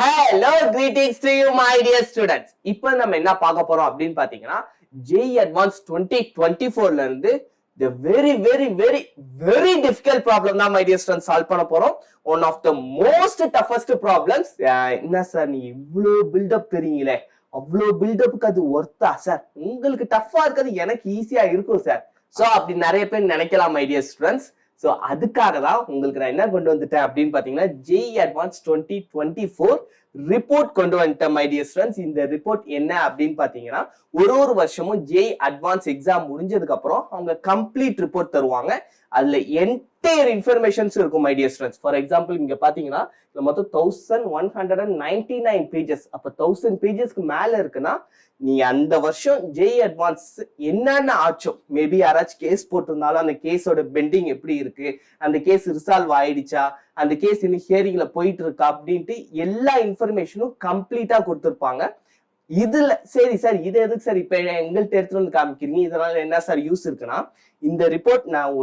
Hello, greetings to you, my dear students. இப்போ நம்ம என்ன பார்க்க போறோம் அப்படின்னு பாத்தீங்கன்னா JEE Advanced 2024ல இருந்து the very difficult problem தான் my dear students solve பண்ண போறோம். One of the most toughest problems. என்ன சார் நீ இவ்ளோ பில்டப் தெரியுங்களே, அவ்வளோ பில்டப்புக்கு அது ஒர்த்தா சார்? உங்களுக்கு டஃப்பா இருக்கிறது எனக்கு ஈஸியா இருக்கும் சார். சோ அப்படி நிறைய பேர் நினைக்கலாம் my dear students. சோ அதுக்காக தான் உங்களுக்கு நான் என்ன கொண்டு வந்துட்டேன் அப்படின்னு பாத்தீங்கன்னா JEE Advanced 2024 ரிப்போர்ட் கொண்டு வந்துட்டேன் மை டியர் ஸ்டூடெண்ட்ஸ். இந்த ரிப்போர்ட் என்ன அப்படின்னு பாத்தீங்கன்னா ஒரு வருஷமும் JEE Advanced எக்ஸாம் முடிஞ்சதுக்கு அப்புறம் அவங்க கம்ப்ளீட் ரிப்போர்ட் தருவாங்க. அதுல என்டையர் இன்ஃபர்மேஷன்ஸ் இருக்கும் my dear students. For example இங்க பாத்தீங்கன்னா மொத்தம் 1199 பேஜஸ். அப்ப 1000 பேஜஸ்க்கு மேல இருக்குன்னா நீ அந்த வருஷம் JEE Advanced என்னென்ன ஆச்சோ, மேபி யாராச்சும் கேஸ் போட்டிருந்தாலும் அந்த கேஸோட பெண்டிங் எப்படி இருக்கு, அந்த கேஸ் ரிசால்வ் ஆயிடுச்சா, அந்த கேஸ் இன்னும் ஹியரிங்ல போயிட்டு இருக்கா அப்படின்ட்டு எல்லா இன்ஃபர்மேஷனும் கம்ப்ளீட்டா கொடுத்துருப்பாங்க. இதுல சரி சார் இது எதுக்கு சார் இப்ப எங்கள்கிட்ட எடுத்துட்டு வந்து காமிக்கிறீங்க, இதனால என்ன சார் யூஸ் இருக்குன்னா, இந்த ரிப்போர்ட் நான்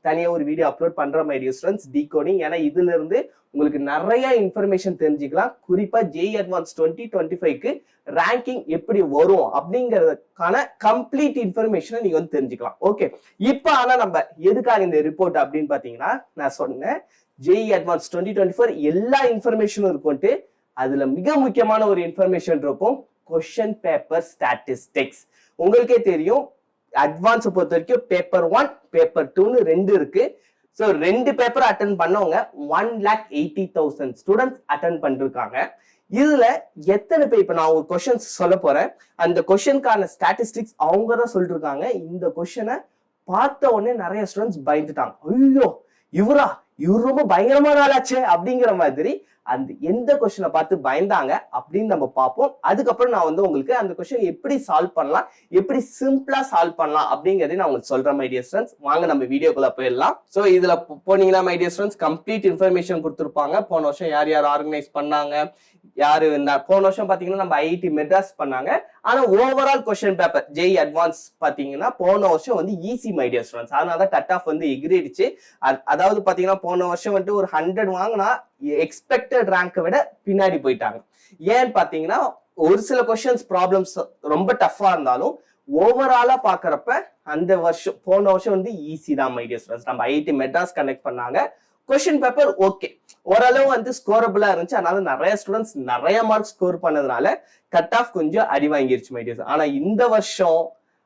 தனியா ஒரு வீடியோ அப்லோட் பண்ற மை டியர் ஸ்டூடெண்ட்ஸ், டீகோடிங். ஏன்னா இதுல இருந்து உங்களுக்கு நிறைய இன்ஃபர்மேஷன் தெரிஞ்சுக்கலாம். குறிப்பா JEE Advanced 2025க்கு ரேங்கிங் எப்படி வரும் அப்படிங்கறதுக்கான கம்ப்ளீட் இன்ஃபர்மேஷனை நீங்க வந்து தெரிஞ்சுக்கலாம். ஓகே, இப்ப ஆனா நம்ம எதுக்காக இந்த ரிப்போர்ட் அப்படின்னு பாத்தீங்கன்னா, நான் சொன்னேன் JEE Advanced 2024 எல்லா இன்ஃபர்மேஷனும் இருக்கும்ட்டு. அதுல மிக முக்கியமான ஒரு இன்ஃபர்மேஷன் இருக்கும், கொஸ்டின் பேப்பர் ஸ்டாட்டிஸ்டிக்ஸ். உங்களுக்கே தெரியும் அட்வான்ஸ் பொறுத்த வரைக்கும் பேப்பர் 1 பேப்பர் 2ன்னு ரெண்டு இருக்கு. சோ ரெண்டு பேப்பர் அட்டென்ட் பண்ணவங்க 1,80,000 ஸ்டூடெண்ட்ஸ் அட்டென்ட் பண்ணிருக்காங்க. இதுல எத்தனை பேர், இப்ப நான் ஒரு கொஸ்டின்ஸ் சொல்ல போறேன், அந்த கொஸ்டினுக்கான ஸ்டாட்டிஸ்டிக்ஸ் அவங்க தான் சொல்லிட்டு இருக்காங்க. இந்த கொஸ்டினை பார்த்த உடனே நிறைய ஸ்டூடெண்ட்ஸ் பயந்துட்டாங்க. ஐயோ இவர் ரொம்ப பயங்கரமான ஆளாச்சே அப்படிங்கிற மாதிரி அந்த எந்த கொஸ்டினை பார்த்து பயந்தாங்க அப்படின்னு நம்ம பார்ப்போம். அதுக்கப்புறம் நான் வந்து உங்களுக்கு அந்த கொஸ்டின் எப்படி சால்வ் பண்ணலாம், எப்படி சிம்பிளா சால்வ் பண்ணலாம் அப்படிங்கறதை நான் உங்களுக்கு சொல்றேன் மை டியர் ஸ்டூடெண்ட்ஸ். வாங்க நம்ம வீடியோக்குள்ள போயிடலாம். சோ இதுல போனீங்கன்னா my dear students complete information கொடுத்துருப்பாங்க. போன வருஷம் யார் ஆர்கனைஸ் பண்ணாங்க, யாரு போன வருஷம் பாத்தீங்கன்னா நம்ம IIT மெட்ராஸ் பண்ணாங்க. ஆனா overall question paper JEE Advanced பாத்தீங்கன்னா போன வருஷம் வந்து ஈஸி மை டியர் ஸ்டூடெண்ட்ஸ். அதனாலதான் கட் ஆஃப் வந்து எகிரிடுச்சு. அதாவது பாத்தீங்கன்னா போன வருஷம் வந்துட்டு ஒரு 100 வாங்கினா எக்ஸ்பெக்டட் ரேங்கை விட பின்னாடி போயிட்டாங்க. ஏன்னு பாத்தீங்கன்னா ஒரு சில கொஸ்டின்ஸ் ப்ராப்ளம்ஸ் ரொம்ப டஃபா இருந்தாலும் ஓவராலா பாக்குறப்ப அந்த வருஷம் போன வருஷம் வந்து ஈஸி தான் மை டியர் ஸ்டூடெண்ட்ஸ். நம்ம IIT மெட்ராஸ் கனெக்ட் பண்ணாங்க. கொஸ்டின் பேப்பர் ஓகே ஓரளவு வந்து ஸ்கோரபிளா இருந்துச்சு. அதனால நிறைய ஸ்டூடெண்ட்ஸ் நிறைய மார்க் ஸ்கோர் பண்ணதுனால கட் ஆஃப் கொஞ்சம் அடி வாங்கிருச்சு மை டியர். ஆனா இந்த வருஷம்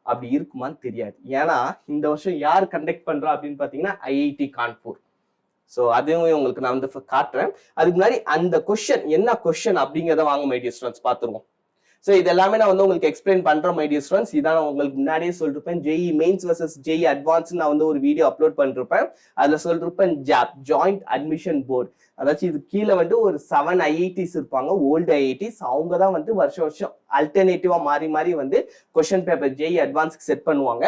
அப்படி இருக்குமான்னு தெரியாது. ஏன்னா இந்த வருஷம் யார் கண்டக்ட் பண்றா அப்படின்னு பாத்தீங்கன்னா IIT கான்பூர். சோ அதுவும் உங்களுக்கு நான் வந்து காட்டுறேன். அதுக்கு முன்னாடி அந்த கொஸ்டின் என்ன கொஸ்டின் அப்படிங்கிறத வாங்க மை டியர் ஸ்டூடெண்ட்ஸ் பாத்துருவோம். சோ இது எல்லாமே நான் வந்து உங்களுக்கு எக்ஸ்பிளைன் பண்றேன் மை டியர் ஸ்டூடெண்ட்ஸ். இதான் உங்களுக்கு முன்னாடியே சொல்லிருப்பேன், JEE mains vs JEE Advanced நான் வந்து ஒரு வீடியோ அப்லோட் பண்ணிருப்பேன். அதுல சொல்லிருப்பேன் ஜாயிண்ட் அட்மிஷன் போர்டு, அதாச்சும் இது கீழே வந்து ஒரு 7 IITs இருப்பாங்க, ஓல்டு IITs. அவங்க தான் வந்து வருஷம் அல்டர்னேட்டிவா மாறி வந்து question paper JEE Advanced set பண்ணுவாங்க.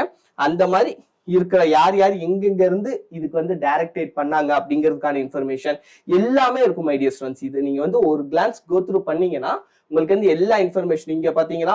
அந்த மாதிரி இருக்கிற யார் எங்க இருந்து இதுக்கு வந்து டைரக்டேட் பண்ணாங்க அப்படிங்கிறதுக்கான இன்ஃபர்மேஷன் எல்லாமே இருக்கும் மை டியர் ஸ்டூடெண்ட்ஸ். இது நீங்க வந்து ஒரு கிளான்ஸ் கோ த்ரூ பண்ணீங்கன்னா உங்களுக்கு வந்து எல்லா இன்ஃபர்மேஷன் இங்க பாத்தீங்கன்னா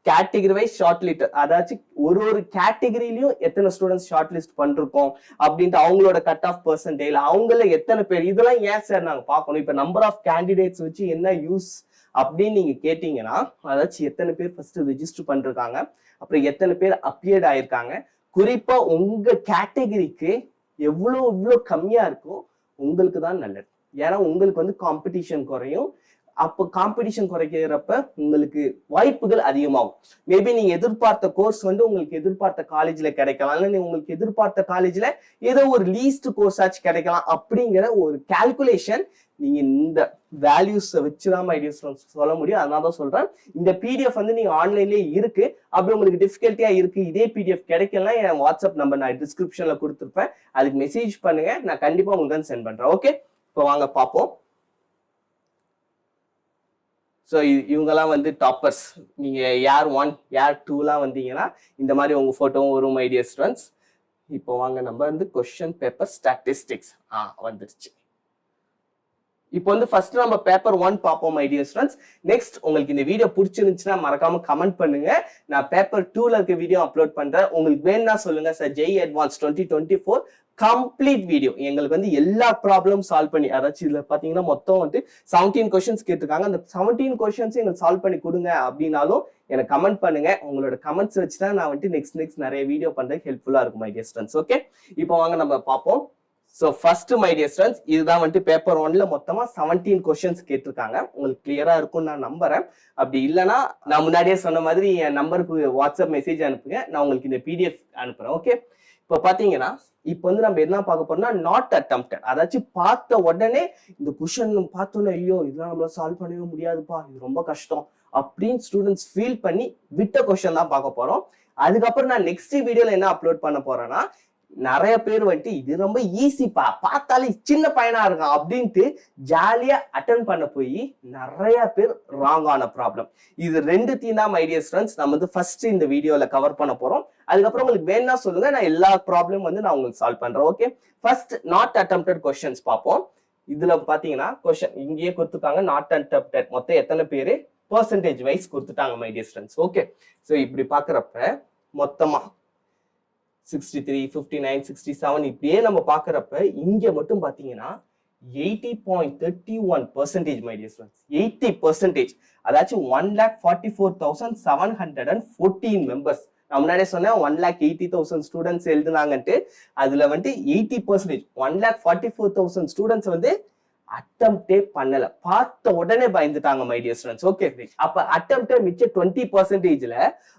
கேட்டகரி வைஸ் ஷார்ட் லிஸ்ட், அதாச்சும் ஒரு கேட்டகரியிலயும் எத்தனை ஸ்டூடெண்ட்ஸ் ஷார்ட் லிஸ்ட் பண்ணிருக்கோம் அப்படின்ட்டு அவங்களோட கட் ஆஃப் பெர்சன்டேஜ், அவங்கள எத்தனை பேர், இதெல்லாம் ஏன் சார் நாங்க பார்க்கணும், இப்ப நம்பர் ஆஃப் கேண்டிடேட்ஸ் வச்சு என்ன யூஸ் அப்படின்னு நீங்க கேட்டீங்கன்னா, அதாச்சும் எத்தனை பேர் ஃபர்ஸ்ட் ரெஜிஸ்டர் பண்ணிருக்காங்க, அப்புறம் எத்தனை பேர் அப்பியர்ட் ஆயிருக்காங்க, குறிப்பா உங்க கேட்டகரிக்கு எவ்வளவு கம்மியா இருக்கும் உங்களுக்கு தான் நல்லது. ஏன்னா உங்களுக்கு வந்து காம்படிஷன் குறையும். அப்போ காம்படிஷன் குறைக்கிறப்ப உங்களுக்கு வாய்ப்புகள் அதிகமாகும். மேபி நீங்க எதிர்பார்த்த கோர்ஸ் வந்து உங்களுக்கு எதிர்பார்த்த காலேஜ்ல கிடைக்கலாம், இல்ல உங்களுக்கு எதிர்பார்த்த காலேஜ்ல ஏதோ ஒரு லீஸ்ட் கோர்ஸ் ஆச்சு கிடைக்கலாம். அப்படிங்கிற ஒரு கால்குலேஷன் நீங்க இந்த வேல்யூஸ் வச்சுதான் மை டியர் ஸ்டூடெண்ட்ஸ் சொல்ல முடியும். அதனால தான் சொல்றேன், இந்த PDF வந்து நீங்க ஆன்லைன்லயே இருக்கு. அப்படி உங்களுக்கு டிஃபிகல்ட்டியா இருக்கு, இதே PDF கிடைக்கலாம், என் வாட்ஸ்அப் நம்பர் நான் டிஸ்கிரிப்ஷன்ல கொடுத்துருப்பேன், அதுக்கு மெசேஜ் பண்ணுங்க, நான் கண்டிப்பா உங்களுக்கு சென்ட் பண்றேன். ஓகே, இப்போ வாங்க பார்ப்போம். ஸோ இவங்கெல்லாம் வந்து டாப்பர்ஸ். நீங்க யார் 1 யார் 2லாம் வந்தீங்கன்னா இந்த மாதிரி உங்க போட்டோவும் வரும் மை டியர் ஸ்டூடெண்ட்ஸ். இப்போ வாங்க நம்ம வந்து கொஸ்டின் பேப்பர் ஸ்டாட்டிஸ்டிக்ஸ் வந்துருச்சு. இப்போ வந்து ஃபர்ஸ்ட் நம்ம பேப்பர் 1 பார்ப்போம் மை டியர் ஸ்டூடெண்ட்ஸ். நெக்ஸ்ட் உங்களுக்கு இந்த வீடியோ பிடிச்சிருந்துச்சுன்னா மறக்காம கமெண்ட் பண்ணுங்க, நான் பேப்பர் 2ல இருக்க வீடியோ அப்லோட் பண்றேன். உங்களுக்கு வேணும்னா சொல்லுங்க sir, JEE Advanced 2024 complete video எங்களுக்கு வந்து எல்லா ப்ராப்ளம் சால்வ் பண்ணி, அதாச்சும் இதுல பாத்தீங்கன்னா மொத்தம் வந்து 17 கொஸ்டின்ஸ் கேட்டிருக்காங்க. அந்த 17 கொஸ்டின்ஸ் எங்களுக்கு சால்வ் பண்ணி கொடுங்க அப்படின்னாலும் எனக்கு கமெண்ட் பண்ணுங்க. உங்களோட கமெண்ட்ஸ் வச்சுதான் நான் வந்து நெக்ஸ்ட் நிறைய வீடியோ பண்றதுக்கு ஹெல்ப்ஃபுல்லா இருக்கும் மை டியர் ஸ்டூடண்ட்ஸ். ஓகே, இப்போ வாங்க நம்ம பார்ப்போம். So first my dear students, இதுதான் வந்துட்டு பேப்பர் 1ல மொத்தமா 17 கொஸ்டின்ஸ் கேட்டிருக்காங்க. உங்களுக்கு கிளியரா இருக்கும் நான் நம்புறேன். அப்படி இல்லைன்னா நான் முன்னாடியே சொன்ன மாதிரி என் நம்பருக்கு வாட்ஸ்அப் மெசேஜ் அனுப்புங்க, நான் உங்களுக்கு இந்த PDF அனுப்புறேன். ஓகே, இப்போ பாத்தீங்கன்னா இப்போ வந்து நம்ம என்ன பார்க்க போறோம்னா நாட் அட்டெம்ப்டட், அதாச்சும் பார்த்த உடனே இந்த கொஸ்டின் பார்த்தோன்னே ஐயோ இதெல்லாம் நம்மளால சால்வ் பண்ணவே முடியாதுப்பா, இது ரொம்ப கஷ்டம் அப்படின்னு ஸ்டூடெண்ட்ஸ் ஃபீல் பண்ணி விட்ட கொஸ்டின் தான் பார்க்க போறோம். அதுக்கப்புறம் நான் நெக்ஸ்ட் வீடியோல என்ன அப்லோட் பண்ண போறேன்னா, நிறைய பேர் வந்துட்டு இது ரொம்ப ஈஸிப்பா, பார்த்தாலே சின்ன பையனா இருக்கான் அப்படின்ட்டு ஜாலியா அட்டன் பண்ண போய் நிறைய பேர் ராங்கான ப்ராப்ளம். இது ரெண்டுத்தையும் தான் மை டியர் ஸ்டூடண்ட்ஸ் நம்ம வந்து ஃபர்ஸ்ட் இந்த வீடியோல கவர் பண்ண போறோம். அதுக்கப்புறம் உங்களுக்கு வேணா சொல்லுங்க, நான் எல்லா ப்ராப்ளம் வந்து நான் உங்களுக்கு சால்வ் பண்றேன். Okay, first not attempted questions பார்ப்போம். இதுல பாத்தீங்கன்னா கொஸ்டின் இங்கேயே கொடுத்துருக்காங்க, நாட் அட்டெம்ப்டட் மொத்தம் எத்தனை பேரு பெர்சன்டேஜ் வைஸ் கொடுத்துட்டாங்க my dear students. Okay, so இப்படி பாக்குறப்ப மொத்தமா 63, 59, 67 இப்படியே நம்ம பாக்குறப்ப இங்க மட்டும் பாத்தீங்கன்னா 80.31% மை டியர் ஸ்டூடண்ட்ஸ், 80%. அதாச்சும் 1,44,714 மெம்பர்ஸ். நான் முன்னாடியே சொன்னேன் 1,80,000 ஸ்டூடெண்ட்ஸ் எழுதுனாங்கன்ட்டு. அதுல வந்துட்டு 80%, 1,44,000 ஸ்டூடெண்ட்ஸ் வந்து அட்டெம்ப்டே பண்ணல, பார்த்த உடனே பயந்துட்டாங்க மை டியர் ஸ்டூடெண்ட்ஸ். ஓகே, அப்ப அட்டெம்ப்ட் மிச்ச 20%ல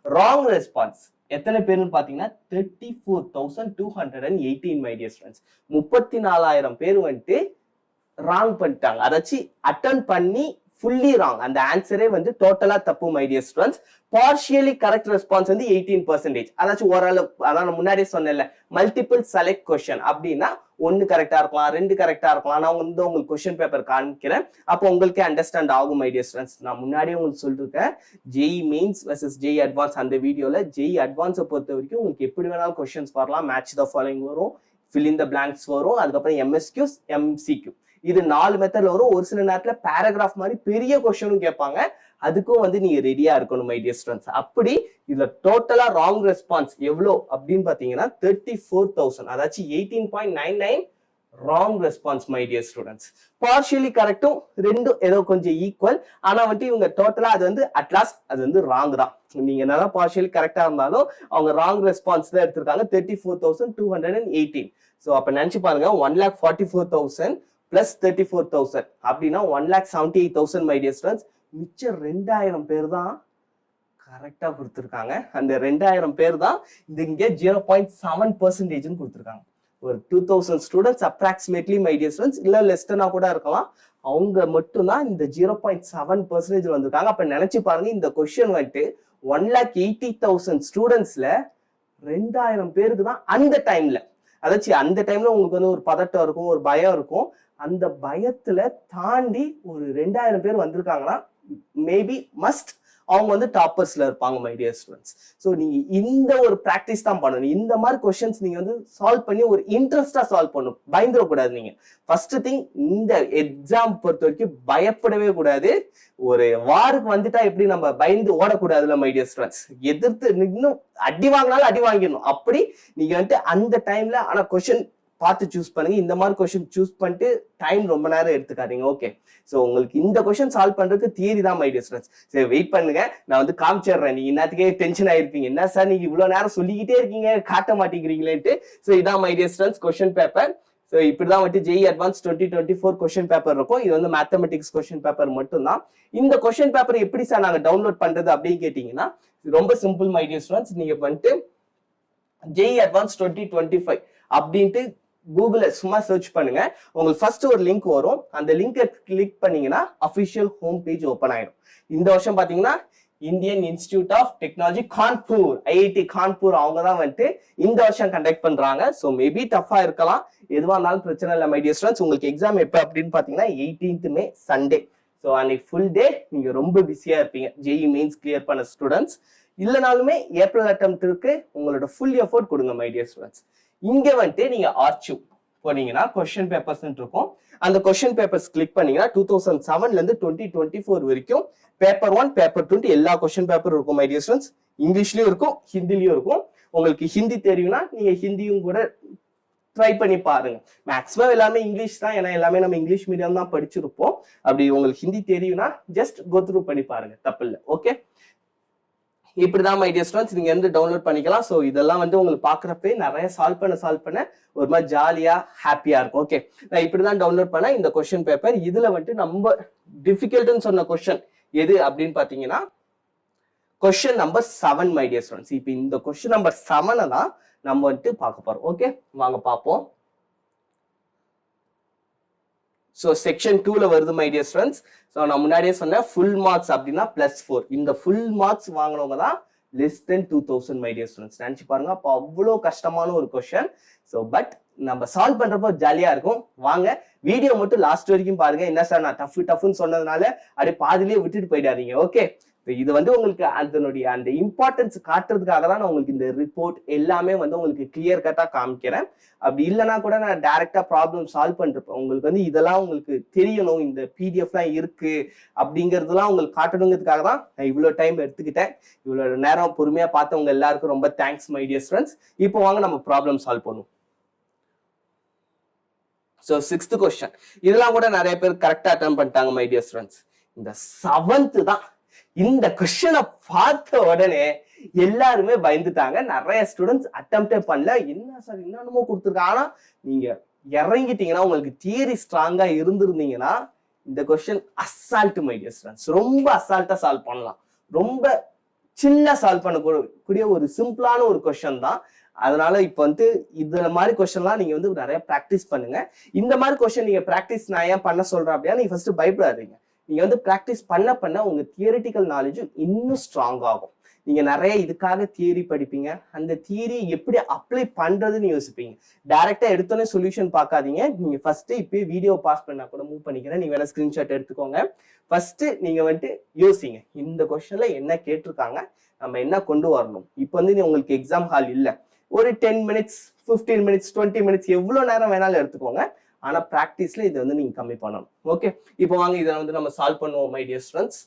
ராங் ரெஸ்பான்ஸ் எத்தனை பேருன்னு பாத்தீங்கன்னா 34,218 மை டியர் ஸ்டூடெண்ட்ஸ். 34,000 பேர் வந்துட்டு ராங் பண்ணிட்டாங்க, அதாச்சும் அட்டன் பண்ணி ஃபுல்லி ராங். அந்த ஆன்சரே வந்து டோட்டலா தப்பு my dear students. Partially correct response வந்து 18%. அதாச்சும் ஓரளவு, அதான் நான் முன்னாடியே சொன்னேன்ல, மல்டிபிள் செலக்ட் கொஸ்டின் அப்படின்னா 1 கரெக்டா இருக்கலாம், 2 கரெக்டா இருக்கலாம். நான் வந்து உங்களுக்கு கொஸ்டின் பேப்பர் காமிக்கிறேன், அப்போ உங்களுக்கே அண்டர்ஸ்டாண்ட் ஆகும் மை டியர் ஸ்டூடெண்ட்ஸ். நான் முன்னாடியே உங்களுக்கு சொல்லிருக்கேன், JEE mains versus JEE advance அந்த வீடியோல. JEE அட்வான்ஸை பொறுத்த வரைக்கும் உங்களுக்கு எப்படி வேணாலும் கொஸ்டின்ஸ் வரலாம், மேட்ச் த ஃபாலோயிங் வரும், ஃபில் இன் த பிளாங்க்ஸ் வரும், அதுக்கப்புறம் MSQs, MCQ, இது 4 மெத்தட்ல வரும். ஒரு சில நேரத்துல பேராகிராஃப் மாதிரி பெரிய கொஸ்டினும் கேட்பாங்க, அதுக்கும் வந்து நீங்க ரெடியா இருக்கணும் மை டியர் ஸ்டூடெண்ட்ஸ். அப்படி இதுல டோட்டலா ராங் ரெஸ்பான்ஸ் எவ்வளோ அப்படின்னு பாத்தீங்கன்னா 34,000, அதாச்சும் 18.99 wrong response my dear students. Partially கரெக்டும் ரெண்டும் ஏதோ கொஞ்சம் ஈக்குவல், ஆனா வந்துட்டு இவங்க டோட்டலா அது வந்து அட்லாஸ்ட் அது வந்து ராங் தான். நீங்க என்னதான் பார்ஷியலி கரெக்டா இருந்தாலும் அவங்க ராங் ரெஸ்பான்ஸ் தான் எடுத்திருக்காங்க, 34,218. ஸோ அப்ப நினைச்சு பாருங்க, 1,44,000 பிளஸ் 34,000 அப்படின்னா 1,78,000 மை டியர் ஸ்டூடெண்ட்ஸ். மிச்சம் 2,000 பேர் தான் கரெக்டா கொடுத்துருக்காங்க. அந்த 2,000 பேர் தான் இங்க 0.7% கொடுத்துருக்காங்க. ஒரு 2,000 students approximately my dear students, இல்ல லெஸ்டனா கூட இருக்கலாம், அவங்க மட்டும்தான் இந்த 0.7% வந்திருக்காங்க. அப்ப நினைச்சு பாருங்க, இந்த கொஸ்டின் வந்துட்டு 1,80,000 ஸ்டூடெண்ட்ஸ்ல 2,000 பேருக்கு தான் அந்த டைம்ல, அதாச்சும் அந்த டைம்ல உங்களுக்கு வந்து ஒரு பதட்டம் இருக்கும், ஒரு பயம் இருக்கும். அந்த பயத்துல தாண்டி ஒரு 2,000 பேர் வந்திருக்காங்கன்னா மேபி மஸ்ட் அவங்க வந்து டாப்பர்ஸ்ல இருப்பாங்க மை டியர் ஸ்டூடெண்ட்ஸ். ஸோ நீங்க இந்த ஒரு பிராக்டிஸ் தான் பண்ணணும். இந்த மாதிரி கொஸ்டின்ஸ் நீங்க வந்து சால்வ் பண்ணி ஒரு இன்ட்ரெஸ்டா சால்வ் பண்ணணும், பயந்துடக்கூடாது. நீங்க ஃபர்ஸ்ட் திங், இந்த எக்ஸாம் பொறுத்த வரைக்கும் பயப்படவே கூடாது. ஒரு வாருக்கு வந்துட்டா எப்படி நம்ம பயந்து ஓடக்கூடாதுல மை டியர் ஸ்டூடெண்ட்ஸ். எதிர்த்து இன்னும் அடி வாங்கினாலும் அடி வாங்கிடணும். அப்படி நீங்க வந்துட்டு அந்த டைம்ல ஆனா கொஸ்டின் பார்த்து சூஸ் பண்ணுங்க. இந்த மாதிரி கொஸ்டின் சூஸ் பண்ணிட்டு டைம் ரொம்ப நேரம் எடுத்துக்காதீங்க. ஓகே, ஸோ உங்களுக்கு இந்த கொஸ்டின் சால்வ் பண்றதுக்கு தியரி தான் மை டியர் ஸ்டூடெண்ட்ஸ். சரி, வெயிட் பண்ணுங்க, நான் வந்து காமிச்சிடுறேன். நீங்க இன்னத்துக்கே டென்ஷன் ஆயிருப்பீங்க, என்ன சார் நீங்க இவ்வளவு நேரம் சொல்லிக்கிட்டே இருக்கீங்க காட்ட மாட்டேங்கிறீங்களேன்ட்டு. ஸோ இதான் my dear students question paper. So இப்படிதான் வந்துட்டு JEE அட்வான்ஸ் 2024 கொஸ்டின் பேப்பர் இருக்கும். இது வந்து மேத்தமெட்டிக்ஸ் கொஸ்டின் பேப்பர் மட்டும் தான். இந்த கொஸ்டின் பேப்பர் எப்படி சார் நாங்க டவுன்லோட் பண்றது அப்படின்னு கேட்டீங்கன்னா ரொம்ப சிம்பிள் மை டியர் ஸ்டூடெண்ட்ஸ். நீங்க வந்துட்டு JEE அட்வான்ஸ் 2025 அப்படின்ட்டு கூகுள்ல சும்மா சர்ச் பண்ணுங்க, உங்களுக்கு ஃபர்ஸ்ட் ஒரு லிங்க் வரும். அந்த லிங்கை கிளிக் பண்ணீங்கன்னா அபிஷியல் ஹோம் பேஜ் ஓபன் ஆயிடும். இந்த வருஷம் பாத்தீங்கன்னா Indian Institute of Technology Kanpur, IIT Kanpur, அவங்க தான் வந்துட்டு இந்த வருஷம் கண்டக்ட் பண்றாங்க. ஸோ மேபி டஃபா இருக்கலாம், எதுவா இருந்தாலும் பிரச்சனை இல்லை மை டியர் ஸ்டூடெண்ட்ஸ். உங்களுக்கு எக்ஸாம் எப்போ அப்படின்னு பாத்தீங்கன்னா 18th May சண்டே. ஸோ அன்னைக்கு ஃபுல் டே நீங்க ரொம்ப பிஸியா இருப்பீங்க JEE மெயின்ஸ் கிளியர் பண்ண ஸ்டூடெண்ட்ஸ். இல்லைனாலுமே ஏப்ரல் அட்டெம்ப்ட்க்கு உங்களோட ஃபுல் எஃபோர்ட் கொடுங்க மை டியர் ஸ்டூடெண்ட்ஸ். இங்க வந்துட்டு நீங்க ஆர்ச்சிவ் போனீங்கன்னா கொஸ்டின் பேப்பர்ஸ் இருக்கும். அந்த கொஸ்டின் பேப்பர்ஸ் கிளிக் பண்ணீங்கன்னா 2007ல இருந்து 2024 வரைக்கும் பேப்பர் 1, பேப்பர் 2 எல்லா கொஸ்டின் பேப்பர் இருக்கும் மை டியர் ஸ்டூடெண்ட்ஸ். இங்கிலீஷ்லயும் இருக்கும், ஹிந்திலயும் இருக்கும். உங்களுக்கு ஹிந்தி தெரியும்னா நீங்க ஹிந்தியும் கூட ட்ரை பண்ணி பாருங்க. மேக்ஸிமம் எல்லாமே இங்கிலீஷ் தான், ஏன்னா எல்லாமே நம்ம இங்கிலீஷ் மீடியம் தான் படிச்சிருப்போம். அப்படி உங்களுக்கு ஹிந்தி தெரியும்னா ஜஸ்ட் கோ த்ரூ பண்ணி பாருங்க, தப்பு இல்லை. ஓகே, இப்படிதான் மை டியர் ஸ்டூடெண்ட்ஸ் நீங்க வந்து டவுன்லோட் பண்ணிக்கலாம். ஸோ இதெல்லாம் வந்து உங்களுக்கு பாக்குறப்ப நிறைய சால்வ் பண்ண ஒரு மாதிரி ஜாலியா ஹாப்பியா இருக்கும். ஓகே, நான் இப்படிதான் டவுன்லோட் பண்ண இந்த கொஸ்டின் பேப்பர். இதுல வந்துட்டு நம்ம டிஃபிகல்ட்னு சொன்ன கொஸ்டின் எது அப்படின்னு பாத்தீங்கன்னா question number 7 my dear students. இப்போ இந்த கொஸ்டின் நம்பர் 7 தான் நம்ம வந்துட்டு பார்க்க போறோம். ஓகே, வாங்க பார்ப்போம். ஸோ செக்ஷன் 2ல வருது மை டியர் ஸ்டூடெண்ட்ஸ். ஸோ நான் முன்னாடியே சொன்னேன் ஃபுல் மார்க்ஸ் அப்படின்னா +4. இந்த ஃபுல் மார்க்ஸ் வாங்கினவங்க தான் less than 2000 my dear students. நினைச்சு பாருங்க, அப்போ அவ்வளோ கஷ்டமான ஒரு கொஸ்டின். ஸோ பட் நம்ம சால்வ் பண்றப்போ ஜாலியா இருக்கும். வாங்க வீடியோ மட்டும் லாஸ்ட் வரைக்கும் பாருங்க. என்ன சார் நான் டஃப்னு சொன்னதுனால அப்படியே பாதிலேயே விட்டுட்டு போயிடாதீங்க. ஓகே, இது வந்து உங்களுக்கு அதனுடைய அந்த இம்பார்ட்டன்ஸ் காட்டுறதுக்காக தான் நான் உங்களுக்கு இந்த ரிப்போர்ட் எல்லாமே வந்து உங்களுக்கு கிளியர் கட்டா காமிக்கிறேன். அப்படி இல்லைன்னா கூட நான் டைரக்டா ப்ராப்ளம் சால்வ் பண்ணிருப்பேன். உங்களுக்கு வந்து இதெல்லாம் உங்களுக்கு தெரியணும், இந்த பிடிஎஃப்லாம் இருக்கு அப்படிங்கிறதுலாம் உங்களுக்கு காட்டணுங்கிறதுக்காக தான் நான் இவ்வளோ டைம் எடுத்துக்கிட்டேன். இவ்வளோ நேரம் பொறுமையா பார்த்தவங்க எல்லாருக்கும் ரொம்ப தேங்க்ஸ் மை டியர் ஃப்ரெண்ட்ஸ். இப்போ வாங்க நம்ம ப்ராப்ளம் சால்வ் பண்ணுவோம். ஸோ 6th கொஸ்டின், இதெல்லாம் கூட நிறைய பேர் கரெக்டா அட்டெம்ப்ட் பண்ணிட்டாங்க மை டியர் ஃப்ரெண்ட்ஸ். இந்த 7th தான். இந்த கொஸ்டினை பார்த்த உடனே எல்லாருமே பயந்துட்டாங்க. நிறைய ஸ்டூடெண்ட்ஸ் அட்டெம்ப்டே பண்ணல. என்ன சார் இன்னமும் கொடுத்துருக்காங்க. ஆனா நீங்க இறங்கிட்டீங்கன்னா, உங்களுக்கு தியரி ஸ்ட்ராங்கா இருந்திருந்தீங்கன்னா இந்த question assault my dear students. ரொம்ப அசால்ட்டா சால்வ் பண்ணலாம். ரொம்ப சில்லா சால்வ் பண்ணக்கூடிய ஒரு சிம்பிளான ஒரு கொஸ்டின் தான். அதனால இப்ப வந்து இந்த மாதிரி கொஸ்டின்லாம் நீங்க வந்து நிறைய பிராக்டிஸ் பண்ணுங்க. இந்த மாதிரி கொஸ்டின் நீங்க பிராக்டிஸ் நான் ஏன் பண்ண சொல்றேன் அப்படின்னா, நீங்க ஃபர்ஸ்ட் பயப்படாதீங்க. நீங்க வந்து பிராக்டிஸ் பண்ண உங்க தியரிட்டிக்கல் நாலேஜ் இன்னும் ஸ்ட்ராங் ஆகும். நீங்க நிறைய இதுக்காக தியரி படிப்பீங்க. அந்த தியரி எப்படி அப்ளை பண்றதுன்னு யோசிப்பீங்க. டைரக்டா எடுத்தோன்னே சொல்யூஷன் பார்க்காதீங்க. நீங்க ஃபர்ஸ்ட் இப்பயே வீடியோ பாஸ் பண்ணா கூட மூவ் பண்ணிக்கிறேன். நீங்க வேணா ஸ்கிரீன்ஷாட் எடுத்துக்கோங்க. ஃபர்ஸ்ட் நீங்க வந்துட்டு யோசிங்க, இந்த கொஸ்டின்ல என்ன கேட்டிருக்காங்க, நம்ம என்ன கொண்டு வரணும். இப்போ வந்து உங்களுக்கு எக்ஸாம் ஹால் இல்ல, ஒரு 10 minutes 15 minutes 20 minutes எவ்வளவு நேரம் வேணாலும் எடுத்துக்கோங்க. ஆனா பிராக்டிஸ்ல இதை வந்து நீங்க கம்மி பண்ணணும். ஓகே, இப்போ வாங்க இதை வந்து நம்ம சால்வ் பண்ணுவோம் மை டியர் ஸ்டூடெண்ட்ஸ்.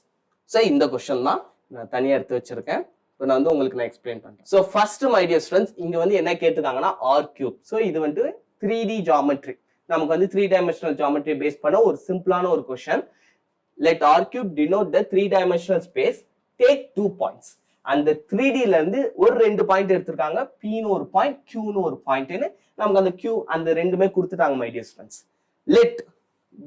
ஸோ இந்த கொஸ்டின் தான் நான் தனியா எடுத்து வச்சிருக்கேன். இப்போ நான் வந்து உங்களுக்கு நான் எக்ஸ்பிளைன் பண்றேன். So first my dear students, இங்க வந்து என்ன கேட்டிருக்காங்கன்னா R3. ஸோ இது வந்து 3D ஜாமெட்ரி. நமக்கு வந்து 3-dimensional ஜாமெட்ரி பேஸ் பண்ண ஒரு சிம்பிளான ஒரு question. Let R3 denote the 3-dimensional space. Take 2 points. அந்த 3Dல இருந்து ஒரு 2 பாயிண்ட் எடுத்திருக்காங்க. Pன்னு ஒரு பாயிண்ட், Qன்னு ஒரு பாயிண்ட்னு நமக்கு அந்த Q அந்த ரெண்டுமே கொடுத்துட்டாங்க my dear students. Let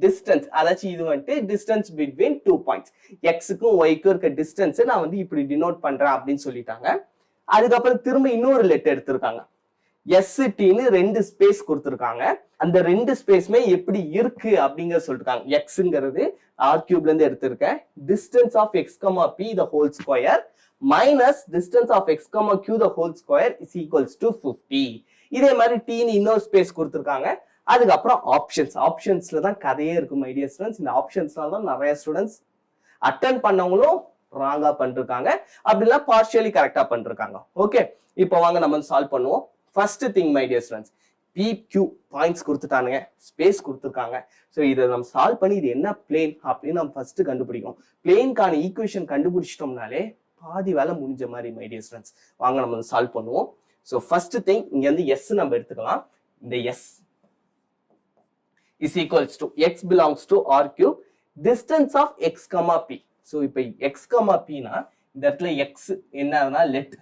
distance, அதாச்சும் இது வந்துட்டு டிஸ்டன்ஸ் பிட்வீன் 2 பாயிண்ட்ஸ். எக்ஸுக்கும் ஒய்க்கும் இருக்க டிஸ்டன்ஸ் நான் வந்து இப்படி டினோட் பண்றேன் அப்படின்னு சொல்லிட்டாங்க. அதுக்கப்புறம் திரும்ப இன்னொரு லெட் எடுத்திருக்காங்க. STன்னு 2 ஸ்பேஸ் கொடுத்துருக்காங்க. அந்த 2 ஸ்பேஸ்மே எப்படி இருக்கு அப்படிங்கிற சொல்லிருக்காங்க. எக்ஸ்ங்கிறது R3ல இருந்து எடுத்திருக்கேன். Distance of x, p the whole square minus distance of x, q the whole square is equals to 50. இதே மாதிரி tன்னு இன்னொரு ஸ்பேஸ் கொடுத்துருக்காங்க. அதுக்கப்புறம் ஆப்ஷன்ஸ்ல தான் கதையே இருக்கும் மை டியர் ஸ்டூடெண்ட்ஸ். இந்த ஆப்ஷன்ஸ்னால தான் நிறைய ஸ்டூடெண்ட்ஸ் அட்டென்ட் பண்ணவங்களும் ராங்கா பண்ணிருக்காங்க, அப்படிலாம் பார்ஷியலி கரெக்டா பண்ணிருக்காங்க. ஓகே, இப்போ வாங்க நம்ம சால்வ் பண்ணுவோம். First thing my dear students, PQ points கொடுத்துட்டானுங்க, ஸ்பேஸ் கொடுத்துருக்காங்க. ஸோ இதை நம்ம சால்வ் பண்ணி இது என்ன பிளேன் அப்படின்னு நம்ம ஃபர்ஸ்ட் கண்டுபிடிக்கணும். பிளேனுக்கான ஈக்குவேஷன் கண்டுபிடிச்சிட்டோம்னாலே பாதி வேலை முடிஞ்ச மாதிரி மை டியர் ஸ்டூடெண்ட்ஸ். வாங்க நம்ம சால்வ் பண்ணுவோம். ஸோ ஃபர்ஸ்ட் திங் இங்க வந்து எஸ் நம்ம எடுத்துக்கலாம். இந்த S is equals to x belongs to R3, distance of x, p. So இப்போ x, p னா இந்த இடத்துல x என்னன்னா லெட்.